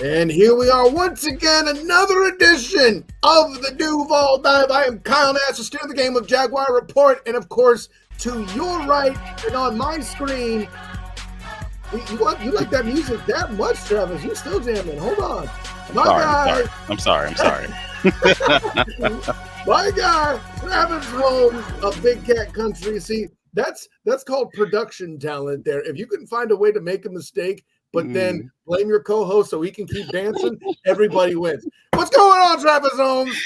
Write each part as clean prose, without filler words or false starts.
And here we are once again, another edition of the Duval Dive. I am Kyle Nash, the steer of the game of Jaguar Report. And of course, to your right and on my screen, you like that music that much, Travis? You still jamming? Hold on. I'm sorry. My guy, Travis Holmes of Big Cat Country. See, that's called production talent there. If you can find a way to make a mistake, but then blame your co-host so he can keep dancing, everybody wins. What's going on, Travis Holmes?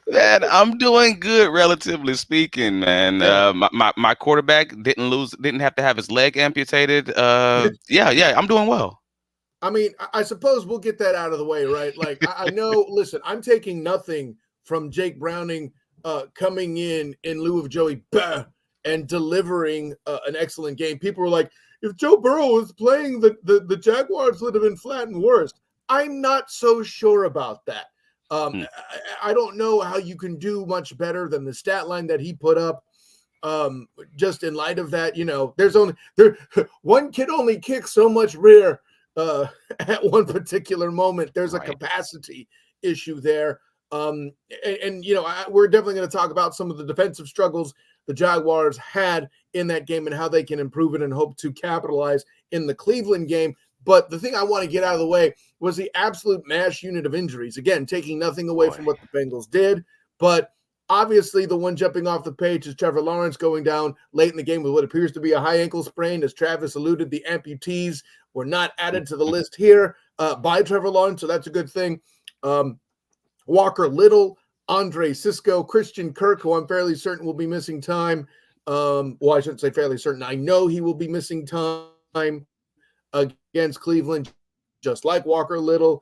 Man, I'm doing good, relatively speaking, man. My quarterback didn't have to have his leg amputated. I'm doing well. I mean, I suppose we'll get that out of the way, right? Like, I know, listen, I'm taking nothing from Jake Browning coming in lieu of Joey and delivering an excellent game. People were like, if Joe Burrow was playing, the Jaguars would have been flat and worse. I'm not so sure about that. I don't know how you can do much better than the stat line that he put up. Just in light of that, there's one kid only kicks so much rear at one particular moment. There's a capacity issue there. We're definitely going to talk about some of the defensive struggles the Jaguars had in that game and how they can improve it and hope to capitalize in the Cleveland game. But the thing I want to get out of the way was the absolute mash unit of injuries. Again, taking nothing away from what the Bengals did, but obviously the one jumping off the page is Trevor Lawrence going down late in the game with what appears to be a high ankle sprain. As Travis alluded, the amputees were not added to the list here by Trevor Lawrence, so that's a good thing. Walker Little, Andre Cisco, Christian Kirk, who I'm fairly certain will be missing time. I shouldn't say fairly certain. I know he will be missing time against Cleveland, just like Walker Little.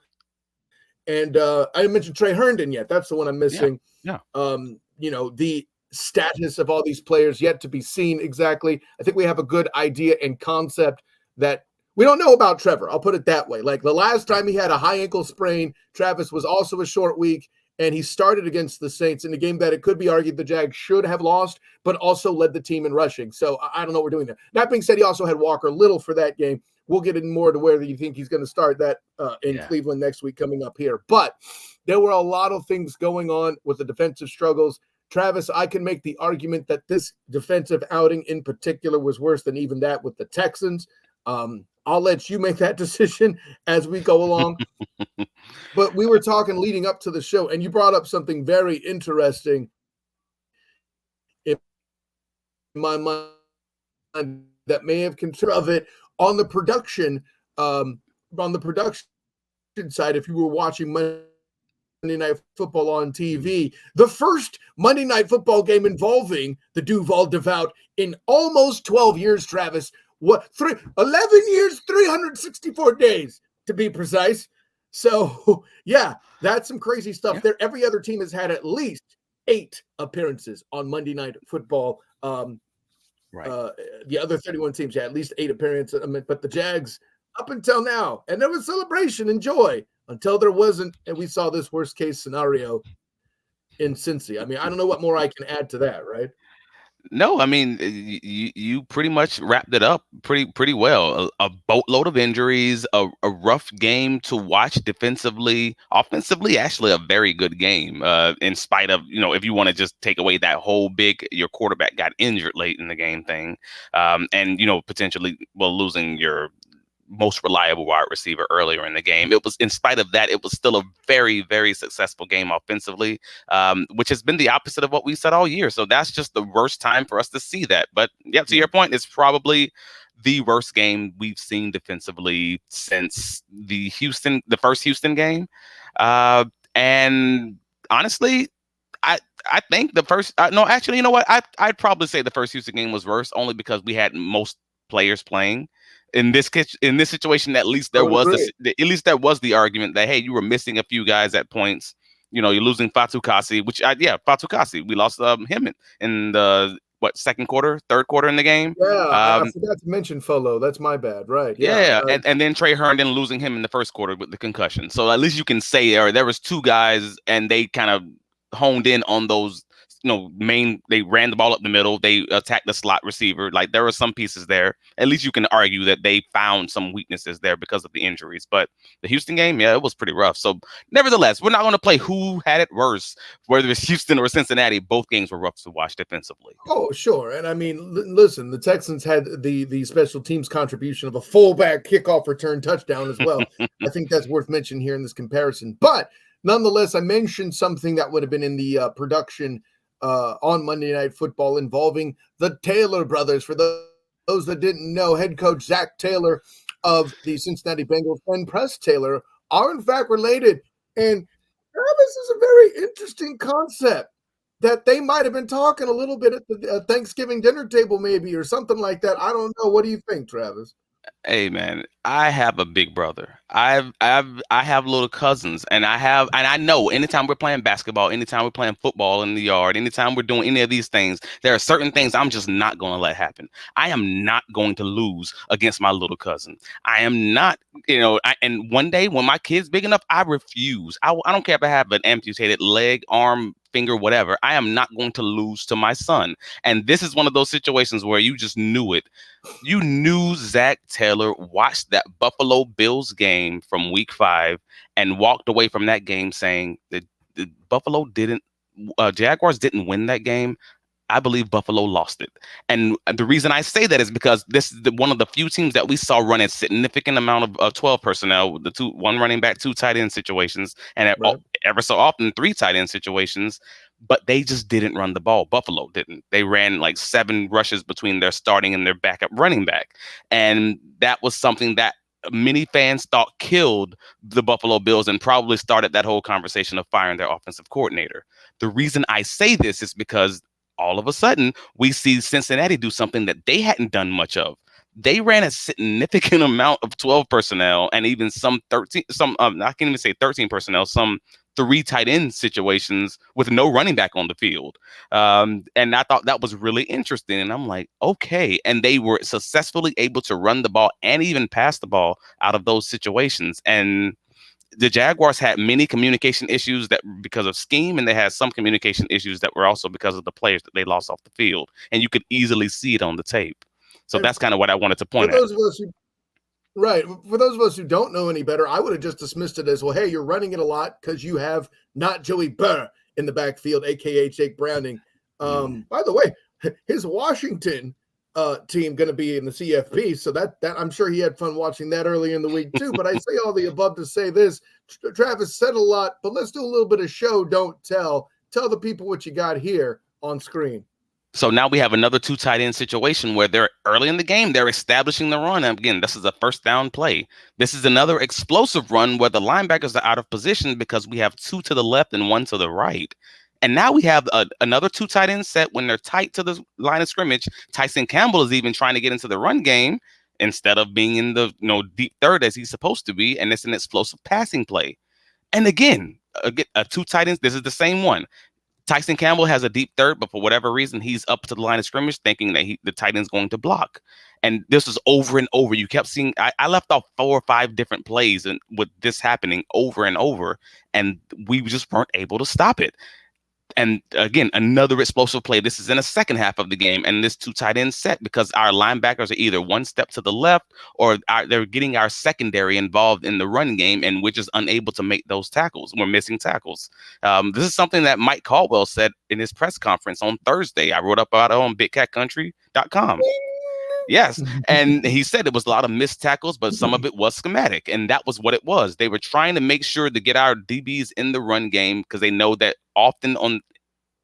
And I didn't mention Trey Herndon yet. That's the one I'm missing. Yeah. The status of all these players yet to be seen exactly. I think we have a good idea and concept that we don't know about Trevor. I'll put it that way. Like the last time he had a high ankle sprain, Travis was also a short week, and he started against the Saints in a game that it could be argued the Jags should have lost, but also led the team in rushing. So I don't know what we're doing there. That being said, he also had Walker Little for that game. We'll get in more to where you think he's going to start that in Cleveland next week coming up here. But there were a lot of things going on with the defensive struggles. Travis, I can make the argument that this defensive outing in particular was worse than even that with the Texans. I'll let you make that decision as we go along. But we were talking leading up to the show, and you brought up something very interesting in my mind that may have contributed of it on the production side. If you were watching Monday Night Football on TV, the first Monday Night Football game involving the Duval Devout in almost 12 years, Travis. 11 years, 364 days to be precise. So, yeah, that's some crazy stuff there. Every other team has had at least 8 appearances on Monday Night Football. The other 31 teams had at least 8 appearances. But the Jags, up until now, and there was celebration and joy until there wasn't, and we saw this worst-case scenario in Cincy. I mean, I don't know what more I can add to that, right? No, I mean, you pretty much wrapped it up pretty well. A boatload of injuries, a rough game to watch defensively. Offensively, actually a very good game, in spite of, if you want to just take away that whole your quarterback got injured late in the game thing, and, potentially, losing your most reliable wide receiver earlier in the game. It was, in spite of that, it was still a very, very successful game offensively, which has been the opposite of what we said all year. So that's just the worst time for us to see that. But yeah, to your point, it's probably the worst game we've seen defensively since the first Houston game. And honestly, I think the first, no, actually, you know what? I'd probably say the first Houston game was worse only because we had most players playing. In this situation, at least there was the argument that, hey, you were missing a few guys at points. You're losing Fatou Kassi, Fatou Kassi. We lost him in the second quarter, third quarter in the game. Yeah, I forgot to mention Folo. That's my bad, right? Yeah. And then Trey Herndon losing him in the first quarter with the concussion. So at least you can say there was 2 guys, and they kind of honed in on those they ran the ball up the middle. They attacked the slot receiver. Like, there were some pieces there. At least you can argue that they found some weaknesses there because of the injuries. But the Houston game, yeah, it was pretty rough. So nevertheless, we're not going to play who had it worse, whether it's Houston or Cincinnati. Both games were rough to watch defensively. Oh, sure. And I mean, listen, the Texans had the special teams contribution of a fullback kickoff return touchdown as well. I think that's worth mentioning here in this comparison. But nonetheless, I mentioned something that would have been in the production on Monday Night Football involving the Taylor brothers. For those that didn't know, head coach Zach Taylor of the Cincinnati Bengals and Press Taylor are in fact related. And Travis is a very interesting concept that they might have been talking a little bit at the Thanksgiving dinner table, maybe, or something like that. I don't know. What do you think, Travis? Hey man, I have a big brother. I have little cousins, and I know anytime we're playing basketball, anytime we're playing football in the yard, anytime we're doing any of these things, there are certain things I'm just not going to let happen. I am not going to lose against my little cousin. I am not, and one day when my kid's big enough, I refuse. I don't care if I have an amputated leg, arm, finger, whatever. I am not going to lose to my son. And this is one of those situations where you just knew it. You knew Zach Taylor watched that Buffalo Bills game from week 5 and walked away from that game saying that Jaguars didn't win that game. I believe Buffalo lost it. And the reason I say that is because this is one of the few teams that we saw run a significant amount of 12 personnel, one running back, 2 tight end situations, and ever so often 3 tight end situations, but they just didn't run the ball. Buffalo didn't. They ran like 7 rushes between their starting and their backup running back. And that was something that many fans thought killed the Buffalo Bills and probably started that whole conversation of firing their offensive coordinator. The reason I say this is because all of a sudden, we see Cincinnati do something that they hadn't done much of. They ran a significant amount of 12 personnel and even some 13, I can't even say 13 personnel, some 3 tight end situations with no running back on the field. And I thought that was really interesting. And I'm like, okay. And they were successfully able to run the ball and even pass the ball out of those situations. And the Jaguars had many communication issues that because of scheme, and they had some communication issues that were also because of the players that they lost off the field. And you could easily see it on the tape. So that's kind of what I wanted to point for at. those of us who, right. For those of us who don't know any better, I would have just dismissed it as, well, hey, you're running it a lot because you have not Joey Burr in the backfield, a.k.a. Jake Browning. By the way, his Washington team going to be in the CFP. So that I'm sure he had fun watching that early in the week too. But I say all the above to say this. Travis said a lot, but let's do a little bit of show, don't tell. Tell the people what you got here on screen. So now we have another 2 tight end situation where they're early in the game. They're establishing the run. And again, this is a first down play. This is another explosive run where the linebackers are out of position because we have 2 to the left and 1 to the right. And now we have another 2 tight end set when they're tight to the line of scrimmage. Tyson Campbell is even trying to get into the run game instead of being in the deep third as he's supposed to be. And it's an explosive passing play. And again, 2 tight ends. This is the same one. Tyson Campbell has a deep third, but for whatever reason, he's up to the line of scrimmage thinking that the tight end's going to block. And this is over and over. You kept seeing, I left off 4 or 5 different plays and with this happening over and over, and we just weren't able to stop it. And again, another explosive play. This is in the second half of the game, and this 2 tight end set because our linebackers are either one step to the left or they're getting our secondary involved in the run game, and we're just unable to make those tackles. We're missing tackles. This is something that Mike Caldwell said in his press conference on Thursday. I wrote up about it on BigCatCountry.com. Yes. And he said it was a lot of missed tackles, but some of it was schematic. And that was what it was. They were trying to make sure to get our DBs in the run game because they know that often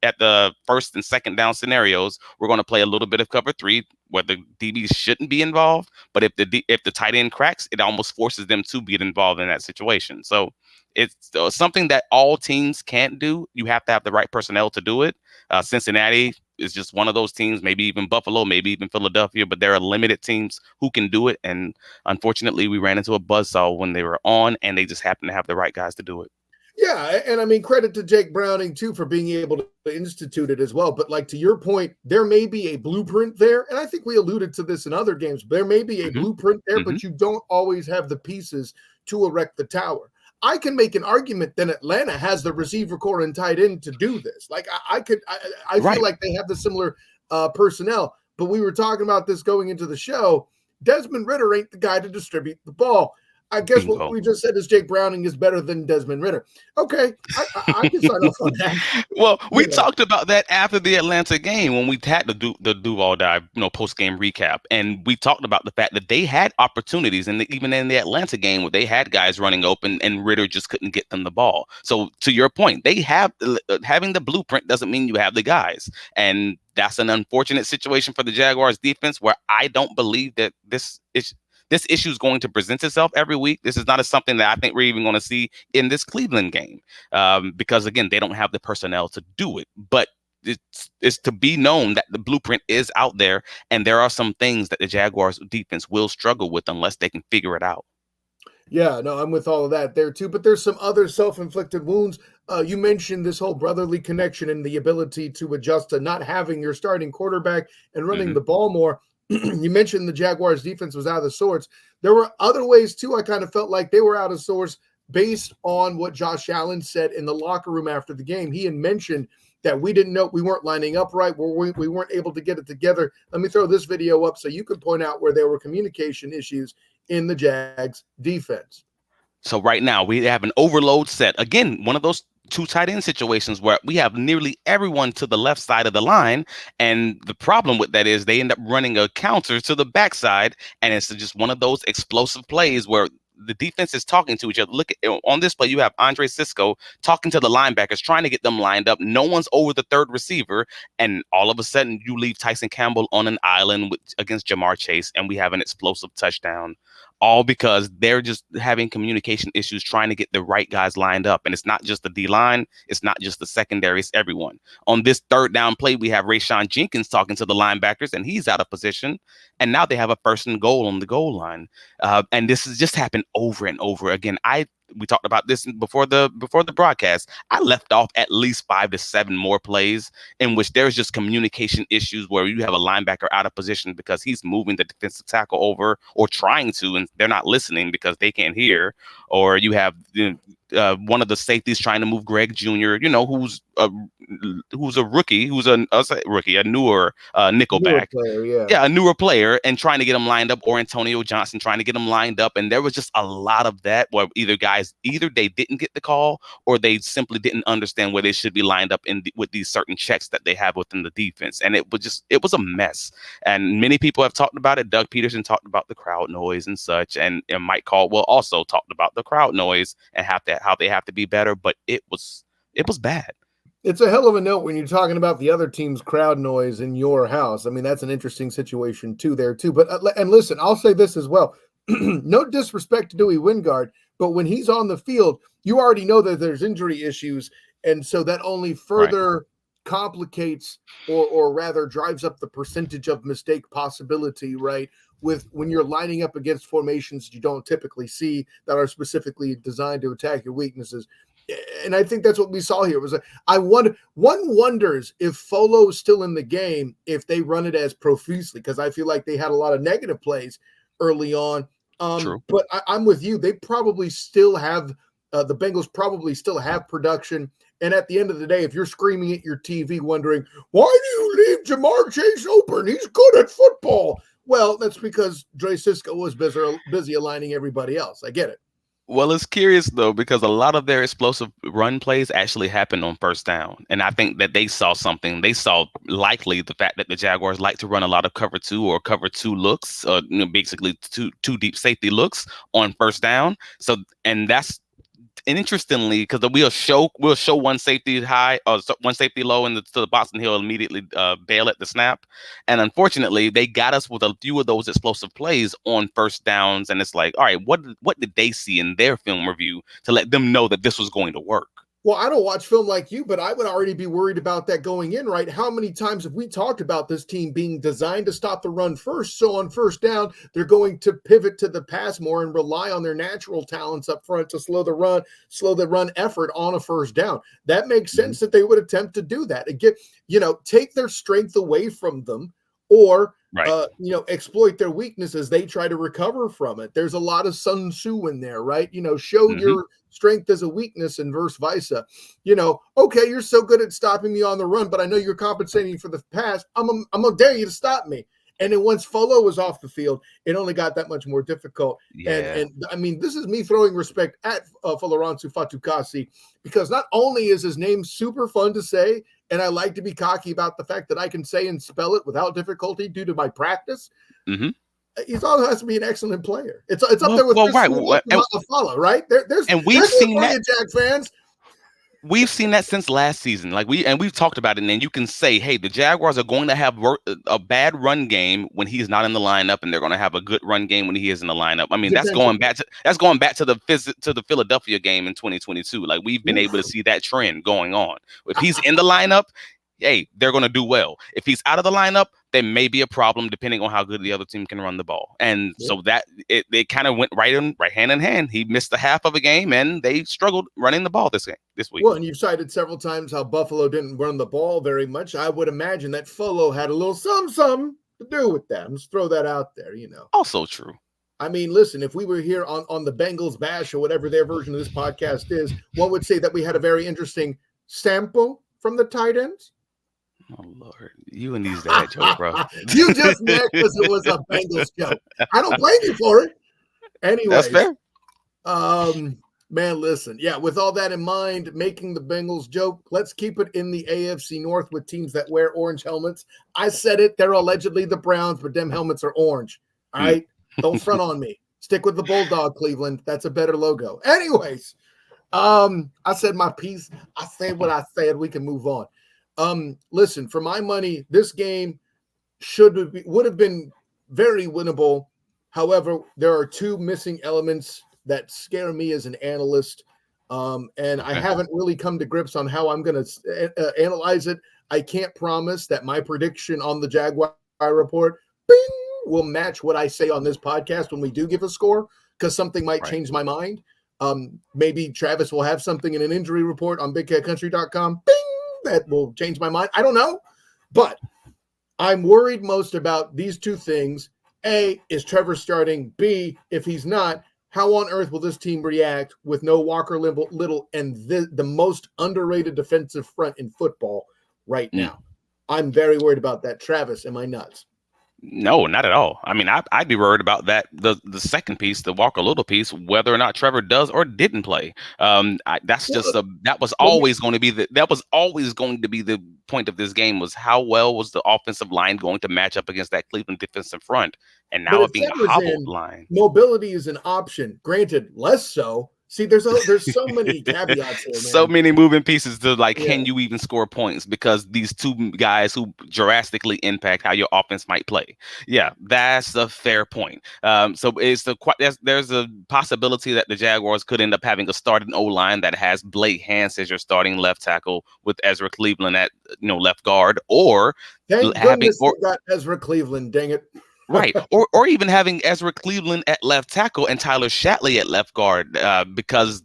at the first and second down scenarios, we're going to play a little bit of cover 3 where the DBs shouldn't be involved. But if the tight end cracks, it almost forces them to get involved in that situation. So it's something that all teams can't do. You have to have the right personnel to do it. Cincinnati is just one of those teams, maybe even Buffalo, maybe even Philadelphia, but there are limited teams who can do it. And unfortunately, we ran into a buzzsaw when they were on, and they just happened to have the right guys to do it. Yeah, and I mean, credit to Jake Browning, too, for being able to institute it as well. But like to your point, there may be a blueprint there, and I think we alluded to this in other games. There may be a blueprint there, but you don't always have the pieces to erect the tower. I can make an argument that Atlanta has the receiver core and tight end to do this. Like I feel Right. like they have the similar personnel. But we were talking about this going into the show. Desmond Ridder ain't the guy to distribute the ball. I guess what Bingo. we just said is Jake Browning is better than Desmond Ridder. Okay, I can sign off on that. Well, we You know, talked about that after the Atlanta game when we had the Duval dive, post game recap, and we talked about the fact that they had opportunities, and even in the Atlanta game, where they had guys running open, and Ritter just couldn't get them the ball. So, to your point, they have having the blueprint doesn't mean you have the guys, and that's an unfortunate situation for the Jaguars defense, where I don't believe that this issue is going to present itself every week. This is not something that I think we're even going to see in this Cleveland game, because again, they don't have the personnel to do it. But it's to be known that the blueprint is out there, and there are some things that the Jaguars defense will struggle with unless they can figure it out. Yeah, no, I'm with all of that there too. But there's some other self-inflicted wounds. You mentioned this whole brotherly connection and the ability to adjust to not having your starting quarterback and running the ball more. You mentioned the Jaguars defense was out of sorts. There were other ways too. I kind of felt like they were out of sorts based on what Josh Allen said in the locker room after the game. He had mentioned that we didn't know we weren't lining up right, we weren't able to get it together. Let me throw this video up so you can point out where there were communication issues in the Jags defense. So right now we have an overload set. Again, one of those two tight end situations where we have nearly everyone to the left side of the line. And the problem with that is they end up running a counter to the backside. And it's just one of those explosive plays where the defense is talking to each other. Look at on this play, you have Andre Cisco talking to the linebackers, trying to get them lined up. No one's over the third receiver. And all of a sudden you leave Tyson Campbell on an island against Jamar Chase, and we have an explosive touchdown. All because they're just having communication issues trying to get the right guys lined up. And it's not just the D-line. It's not just the secondary. It's everyone. On this third down play, we have Rayshawn Jenkins talking to the linebackers, and he's out of position. And now they have a first and goal on the goal line. And this has just happened over and over again. We talked about this before the broadcast. I left off at least 5 to 7 more plays in which there's just communication issues where you have a linebacker out of position because he's moving the defensive tackle over or trying to, and they're not listening because they can't hear. Or you have one of the safeties trying to move Greg Jr., who's a rookie, a newer nickelback. Player, Yeah, a newer player, and trying to get him lined up, or Antonio Johnson trying to get him lined up. And there was just a lot of that where either they didn't get the call or they simply didn't understand where they should be lined up with these certain checks that they have within the defense. And it was a mess. And many people have talked about it. Doug Peterson talked about the crowd noise and such. And Mike Caldwell also talked about the crowd noise and how they have to be better. But it was bad. It's a hell of a note when you're talking about the other team's crowd noise in your house. I mean, that's an interesting situation too there too. But and listen, I'll say this as well. No disrespect to Dewey Wingard, but when he's on the field, you already know that there's injury issues, and so that only further complicates or rather drives up the percentage of mistake possibility, right? With when you're lining up against formations you don't typically see that are specifically designed to attack your weaknesses. And I think that's what we saw here. It was one wonders if Folo's still in the game if they run it as profusely, because I feel like they had a lot of negative plays early on. True. But I'm with you. They probably still have the Bengals probably still have production. And at the end of the day, if you're screaming at your TV wondering, why do you leave Jamar Chase open? He's good at football. Well, that's because Dre Cisco was busy aligning everybody else. I get it. Well, it's curious, though, because a lot of their explosive run plays actually happened on first down. And I think that they saw something. They saw likely the fact that the Jaguars like to run a lot of cover 2 or cover 2 looks, basically two deep safety looks on first down. So, and interestingly, because we'll show one safety high or one safety low to the box, and he'll immediately bail at the snap. And unfortunately, they got us with a few of those explosive plays on first downs. And it's like, all right, what did they see in their film review to let them know that this was going to work? Well, I don't watch film like you, but I would already be worried about that going in, right? How many times have we talked about this team being designed to stop the run first? So on first down, they're going to pivot to the pass more and rely on their natural talents up front to slow the run effort on a first down. That makes sense that they would attempt to do that. Again, take their strength away from them, or Right. exploit their weaknesses. They try to recover from it. There's a lot of Sun Tzu in there, right? Show your strength as a weakness and vice versa. Okay, you're so good at stopping me on the run, but I know you're compensating for the pass. I'm gonna dare you to stop me. And then once Folo was off the field, it only got that much more difficult. Yeah. And I mean, this is me throwing respect at Foloransu Fatukasi, because not only is his name super fun to say, and I like to be cocky about the fact that I can say and spell it without difficulty due to my practice. He also has to be an excellent player. It's up there with right. Follow, right? There's we've seen that, Jag fans. We've seen that since last season. We've talked about it, and then you can say, hey, the Jaguars are going to have a bad run game when he's not in the lineup, and they're going to have a good run game when he is in the lineup. I mean, that's going back to the Philadelphia game in 2022. Like, we've been able to see that trend going on. If he's in the lineup, hey, they're going to do well. If he's out of the lineup, there may be a problem depending on how good the other team can run the ball. And so that it kind of went right hand in hand. He missed the half of a game, and they struggled running the ball this week. Well, and you've cited several times how Buffalo didn't run the ball very much. I would imagine that Folo had a little something to do with that. Let's throw that out there, Also true. I mean, listen, if we were here on the Bengals Bash or whatever their version of this podcast is, one would say that we had a very interesting sample from the tight ends. Oh, Lord. You and these dad jokes, bro. You just mad because it was a Bengals joke. I don't blame you for it. Anyway. That's fair. Man, listen. Yeah, with all that in mind, making the Bengals joke, let's keep it in the AFC North with teams that wear orange helmets. I said it. They're allegedly the Browns, but them helmets are orange. All right? Don't front on me. Stick with the Bulldog, Cleveland. That's a better logo. Anyways, I said my piece. I said what I said. We can move on. Listen, for my money, this game would have been very winnable. However, there are two missing elements that scare me as an analyst, and I haven't really come to grips on how I'm going to analyze it. I can't promise that my prediction on the Jaguar report will match what I say on this podcast when we do give a score, because something might change my mind. Maybe Travis will have something in an injury report on BigCatCountry.com. That will change my mind. I don't know. But I'm worried most about these two things. A, is Trevor starting? B, if he's not, how on earth will this team react with no Walker Little and the most underrated defensive front in football right now? I'm very worried about that. Travis, am I nuts? No, not at all. I mean, I'd be worried about that. The second piece, the Walker Little piece, whether or not Trevor does or didn't play. That was always going to be the point of this game, was how well was the offensive line going to match up against that Cleveland defensive front, and now it being a hobbled line. Mobility is an option. Granted, less so. See, there's so many caveats here, man. So many moving pieces to can you even score points, because these two guys who drastically impact how your offense might play. Yeah, that's a fair point. So there's a possibility that the Jaguars could end up having a starting O-line that has Blake Hance as your starting left tackle with Ezra Cleveland at left guard, or thank goodness they got Ezra Cleveland. Dang it. Right. Or even having Ezra Cleveland at left tackle and Tyler Shatley at left guard, because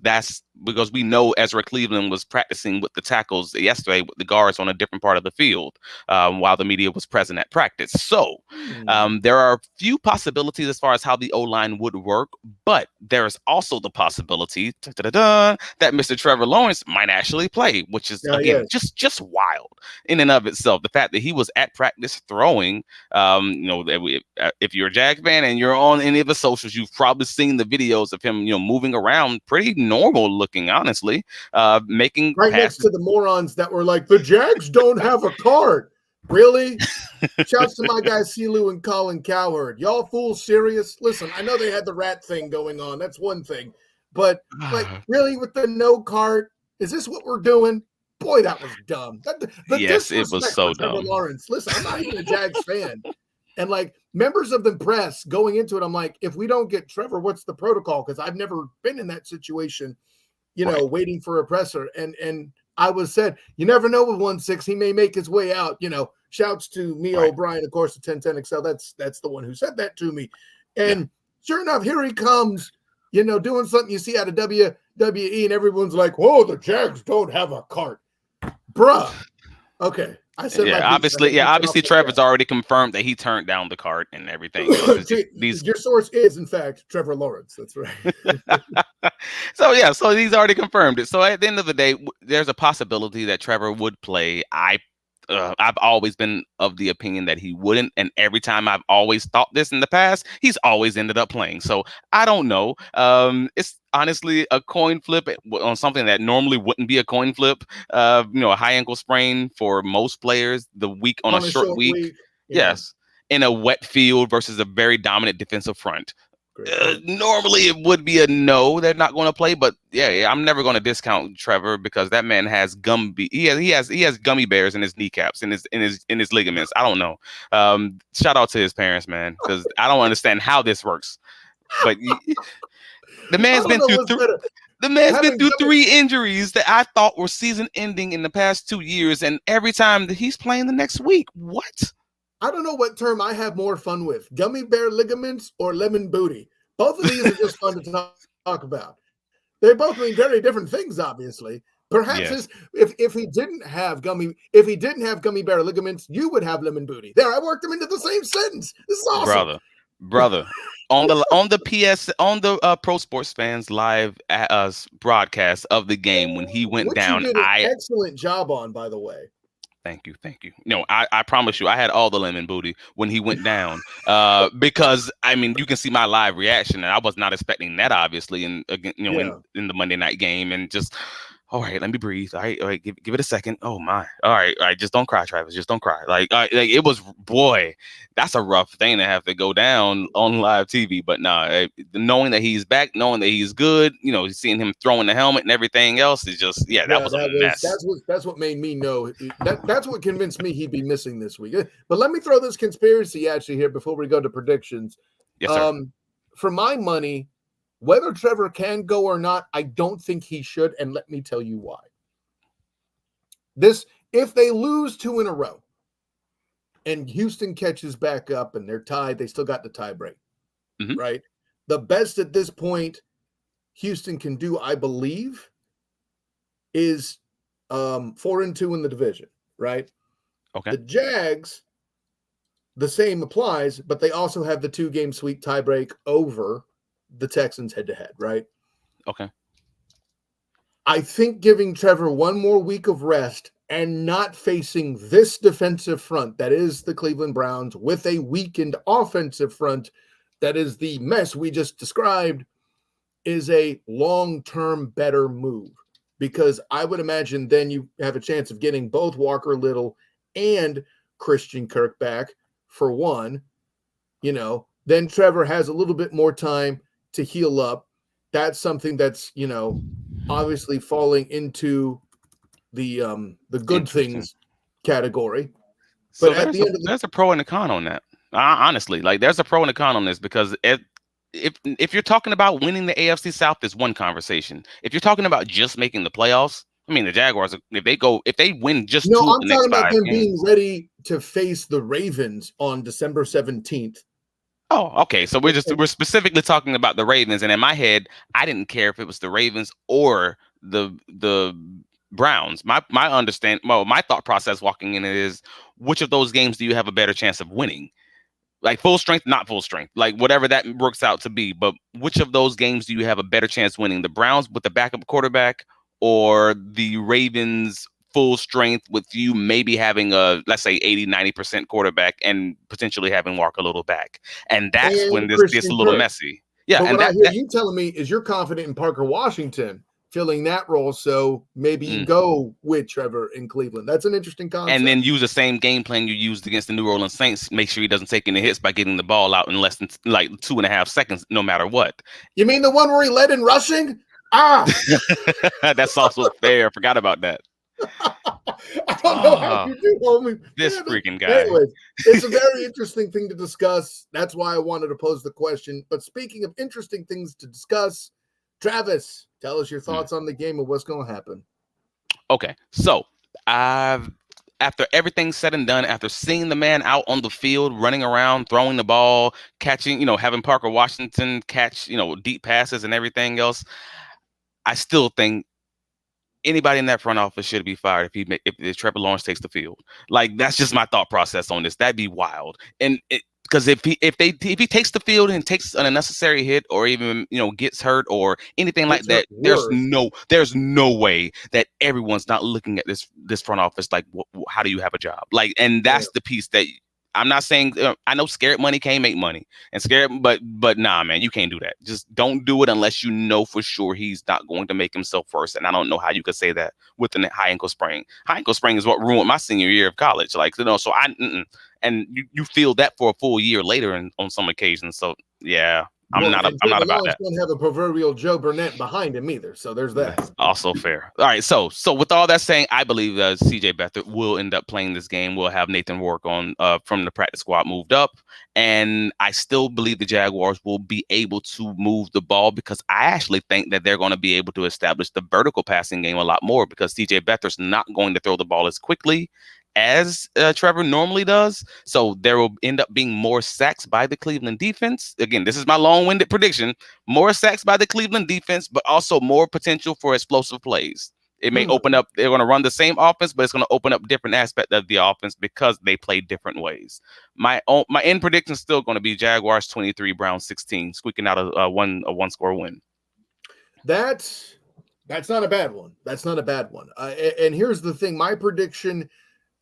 we know Ezra Cleveland was practicing with the tackles yesterday with the guards on a different part of the field while the media was present at practice. So there are a few possibilities as far as how the O-line would work, but there's also the possibility that Mr. Trevor Lawrence might actually play, which is, just wild in and of itself. The fact that he was at practice throwing, if you're a Jag fan and you're on any of the socials, you've probably seen the videos of him, moving around pretty normal looking, honestly, making right passes. Next to the morons that were like, the Jags don't have a card. Really? Shouts to my guys Silu and Colin Cowherd. Y'all fools serious? Listen, I know they had the rat thing going on. That's one thing. But really, with the no card, is this what we're doing? Boy, that was dumb. Yes, it was so dumb. Lawrence. Listen, I'm not even a Jags fan. And members of the press going into it, I'm like, if we don't get Trevor, what's the protocol? Because I've never been in that situation, waiting for a presser. And I was said, you never know with 1-6, he may make his way out. Shouts to Mia O'Brien, of course, the 1010 XL. That's the one who said that to me. And sure enough, here he comes, doing something you see out of WWE, and everyone's like, whoa, the Jags don't have a cart. Bruh. Okay. I said my Yeah, piece. I think we can obviously off like Trevor's already confirmed that he turned down the card and everything else. It's just that. these. Your source is, in fact, Trevor Lawrence. That's right. So he's already confirmed it. So at the end of the day, there's a possibility that Trevor would play. I've always been of the opinion that he wouldn't, and every time I've always thought this in the past, he's always ended up playing. So I don't know. It's honestly a coin flip on something that normally wouldn't be a coin flip. A high ankle sprain for most players, the week on a On a short short week. week. Yeah. Yes, in a wet field versus a very dominant defensive front. Great point. Normally it would be a no, they're not going to play, but yeah, I'm never going to discount Trevor because that man has he has gummy bears in his kneecaps, in his ligaments. I don't know. Shout out to his parents, man, because I don't understand how this works. But the I man's don't been know through what's better. the man's been Having through gummy, 3 injuries that I thought were season ending in the past 2 years, and every time that he's playing the next week. What? I don't know what term I have more fun with, gummy bear ligaments or lemon booty. Both of these are just fun to talk about. They both mean very different things, obviously. Perhaps Yes. if he didn't have gummy bear ligaments, you would have lemon booty. There, I worked them into the same sentence. This is awesome. brother on the Pro Sports Fans live broadcast of the game when he went Which you down. did an excellent job on, by the way. Thank you. No, I promise you, I had all the lemon booty when he went down. Because I mean, you can see my live reaction, and I was not expecting that, obviously, in the Monday night game, and just. All right, let me breathe. All right, give it a second. Oh my. All right, just don't cry, Travis. Just don't cry. Like it was, boy, that's a rough thing to have to go down on live TV. But knowing that he's back, knowing that he's good, seeing him throwing the helmet and everything else is just, that was a mess. That's what made me know that's what convinced me he'd be missing this week. But let me throw this conspiracy at you here before we go to predictions. Yes, sir. For my money, whether Trevor can go or not, I don't think he should, and let me tell you why. If they lose 2 in a row and Houston catches back up and they're tied, they still got the tie break, right? The best at this point Houston can do, I believe, is 4-2 in the division, right? Okay. The Jags, the same applies, but they also have the 2-game sweep tiebreak over the Texans head-to-head, right? Okay. I think giving Trevor one more week of rest and not facing this defensive front that is the Cleveland Browns with a weakened offensive front that is the mess we just described is a long-term better move, because I would imagine then you have a chance of getting both Walker Little and Christian Kirk back for one. Then Trevor has a little bit more time to heal up. That's something that's, obviously falling into the good things category. So but there's a pro and a con on that. Honestly, there's a pro and a con on this, because if you're talking about winning the AFC South, is one conversation. If you're talking about just making the playoffs, I mean, the Jaguars, if they win just two of the next 5 games. No, I'm talking about them being ready to face the Ravens on December 17th. Oh, okay. So we're specifically talking about the Ravens, and in my head, I didn't care if it was the Ravens or the Browns. My thought process walking in it is, which of those games do you have a better chance of winning? Like full strength, not full strength, like whatever that works out to be. But which of those games do you have a better chance winning? The Browns with the backup quarterback, or the Ravens full strength with you maybe having a, let's say, 80-90% quarterback and potentially having Walker Little back? And that's when this gets a little messy. Yeah. But what I hear you telling me is you're confident in Parker Washington filling that role, so maybe you go with Trevor in Cleveland. That's an interesting concept. And then use the same game plan you used against the New Orleans Saints. Make sure he doesn't take any hits by getting the ball out in less than 2.5 seconds, no matter what. You mean the one where he led in rushing? That's also fair. Forgot about that. I don't know how you do, homie. This freaking guy. Anyways, it's a very interesting thing to discuss. That's why I wanted to pose the question. But speaking of interesting things to discuss, Travis, tell us your thoughts on the game and what's going to happen. Okay, so after everything's said and done, after seeing the man out on the field, running around, throwing the ball, catching, having Parker Washington catch, deep passes and everything else, I still think anybody in that front office should be fired if Trevor Lawrence takes the field. Like, that's just my thought process on this. That'd be wild. And because if he takes the field and takes an unnecessary hit, or even gets hurt or anything like Gets hurt that, there's worse. no way that everyone's not looking at this front office like, how do you have a job? Like, and that's the piece that I'm not saying. I know scared money can't make money, and scared, but nah, man, you can't do that. Just don't do it unless you know for sure he's not going to make himself first. And I don't know how you could say that with a high ankle sprain. High ankle sprain is what ruined my senior year of college. Like, so and you feel that for a full year later on some occasions. So yeah, I'm not about that. Don't have a proverbial Joe Burnett behind him either, so there's that. That's also fair. All right, so with all that saying, I believe CJ Beathard will end up playing this game. We'll have Nathan Work on from the practice squad moved up, and I still believe the Jaguars will be able to move the ball, because I actually think that they're going to be able to establish the vertical passing game a lot more, because CJ Beathard's not going to throw the ball as quickly as Trevor normally does. So there will end up being more sacks by the Cleveland defense. Again, this is my long-winded prediction. More sacks by the Cleveland defense, but also more potential for explosive plays. It may open up, they're going to run the same offense, but it's going to open up different aspects of the offense because they play different ways. My end prediction is still going to be Jaguars 23, Browns 16, squeaking out a one-score win. That's not a bad one. That's not a bad one. And here's the thing. My prediction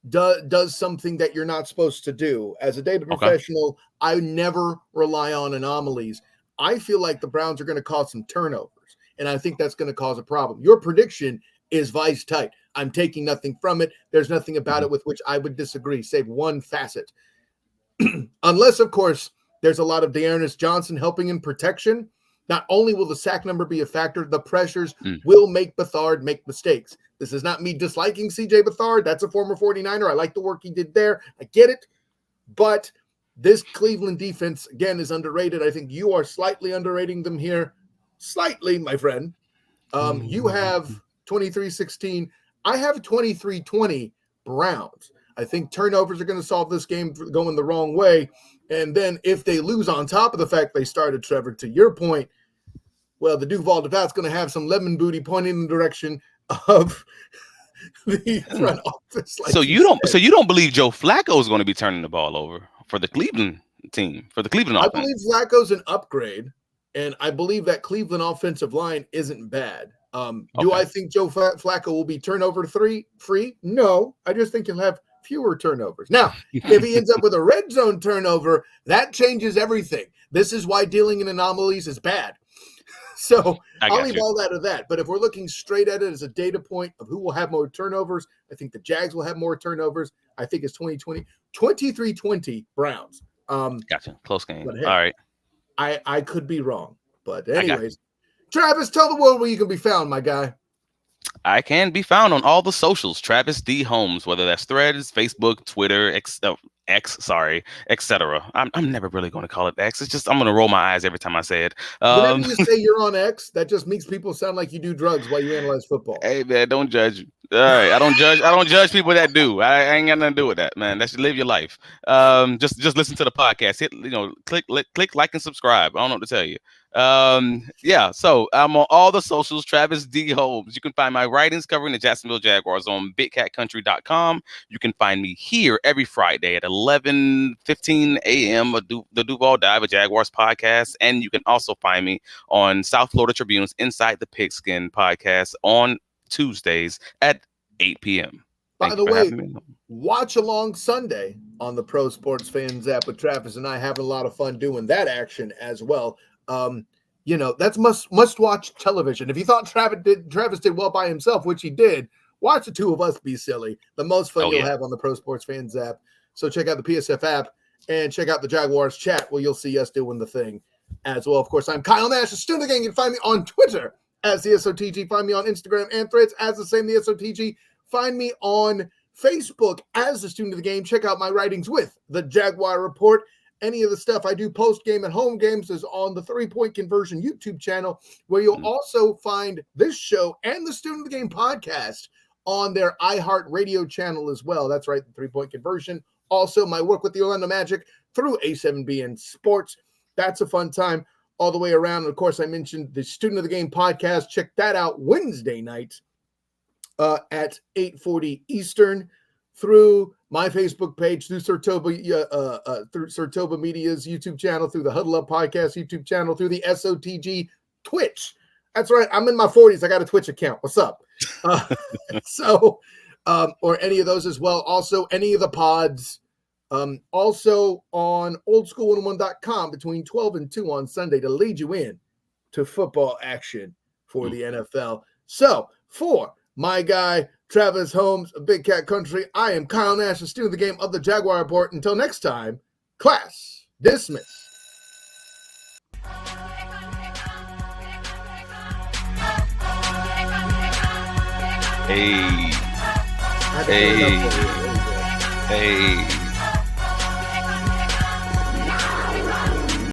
does something that you're not supposed to do. As a data professional, I never rely on anomalies. I feel like the Browns are going to cause some turnovers, and I think that's going to cause a problem. Your prediction is vice tight. I'm taking nothing from it. There's nothing about it with which I would disagree, save one facet. Unless, of course, there's a lot of Dearness Johnson helping in protection. Not only will the sack number be a factor, the pressures will make Beathard make mistakes. This is not me disliking CJ Beathard. That's a former 49er. I like the work he did there. I get it. But this Cleveland defense, again, is underrated. I think you are slightly underrating them here. Slightly, my friend. You have 23-16. I have 23-20 Browns. I think turnovers are going to solve this game going the wrong way. And then if they lose, on top of the fact they started Trevor, to your point, well, the Duval DeVat's going to have some lemon booty pointing in the direction of the front office. Like so you don't believe Joe Flacco is going to be turning the ball over for the Cleveland team, for the Cleveland offense? I believe Flacco's an upgrade, and I believe that Cleveland offensive line isn't bad. Do I think Joe Flacco will be turnover free? No, I just think he'll have fewer turnovers. Now, if he ends up with a red zone turnover, that changes everything. This is why dealing in anomalies is bad. So I'll leave all that of that. But if we're looking straight at it as a data point of who will have more turnovers, I think the Jags will have more turnovers. I think it's 23-20 Browns. Gotcha. Close game. Hey, all right. I could be wrong. But anyways, Travis, tell the world where you can be found, my guy. I can be found on all the socials, Travis D. Holmes, whether that's Threads, Facebook, Twitter, etc. I'm never really going to call it X. It's just I'm going to roll my eyes every time I say it. Whenever you say you're on X, that just makes people sound like you do drugs while you analyze football. Hey man, don't judge. All right, I don't judge people that do. I ain't got nothing to do with that, man. That's live your life. Just listen to the podcast. Hit click like and subscribe. I don't know what to tell you. Yeah, so I'm on all the socials, Travis D. Holmes. You can find my writings covering the Jacksonville Jaguars on BigCatCountry.com. You can find me here every Friday at 11:15 a.m. The Duval Dive, a Jaguars podcast. And you can also find me on South Florida Tribune's Inside the Pigskin podcast on Tuesdays at 8 p.m. By the way, watch along Sunday on the Pro Sports Fans app with Travis and I having a lot of fun doing that action as well. That's must watch television. If you thought Travis did well by himself, which he did, watch the two of us be silly. The most fun you'll have on the Pro Sports Fans app. So check out the PSF app and check out the Jaguars chat where you'll see us doing the thing as well. Of course, I'm Kyle Nash, the student of the gang. You can find me on Twitter as the SOTG. Find me on Instagram and Threads as the same, the SOTG. Find me on Facebook as the student of the game. Check out my writings with the Jaguar Report. Any of the stuff I do post-game and home games is on the 3-Point Conversion YouTube channel, where you'll also find this show and the Student of the Game podcast on their iHeart Radio channel as well. That's right, the 3-Point Conversion. Also, my work with the Orlando Magic through A7BN Sports. That's a fun time all the way around. And of course, I mentioned the Student of the Game podcast. Check that out Wednesday nights at 8:40 Eastern, through my Facebook page, through Sertoba Media's YouTube channel, through the Huddle Up Podcast YouTube channel, through the SOTG Twitch. That's right. I'm in my 40s. I got a Twitch account. What's up? Or any of those as well. Also, any of the pods. Also on oldschool101.com between 12 and 2 on Sunday to lead you in to football action for the NFL. So, for my guy, Travis Holmes of Big Cat Country, I am Kyle Nash, the student of the game of the Jaguar Report. Until next time, class dismissed. Hey. Hey.